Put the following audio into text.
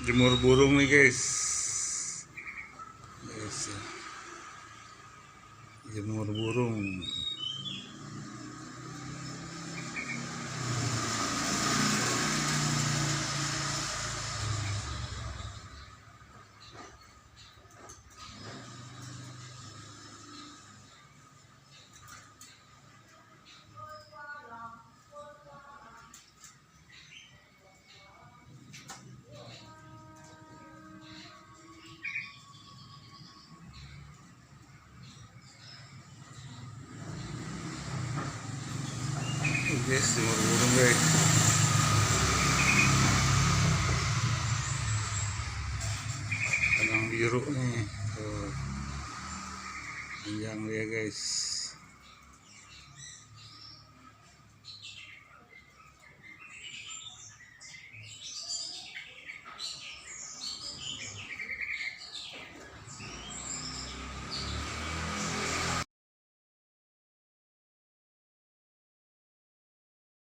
Jemur burung nih guys. Guys, jemur burung. Guys, jemur burung guys. Kadang biru nih. Tuh. Panjang dia guys.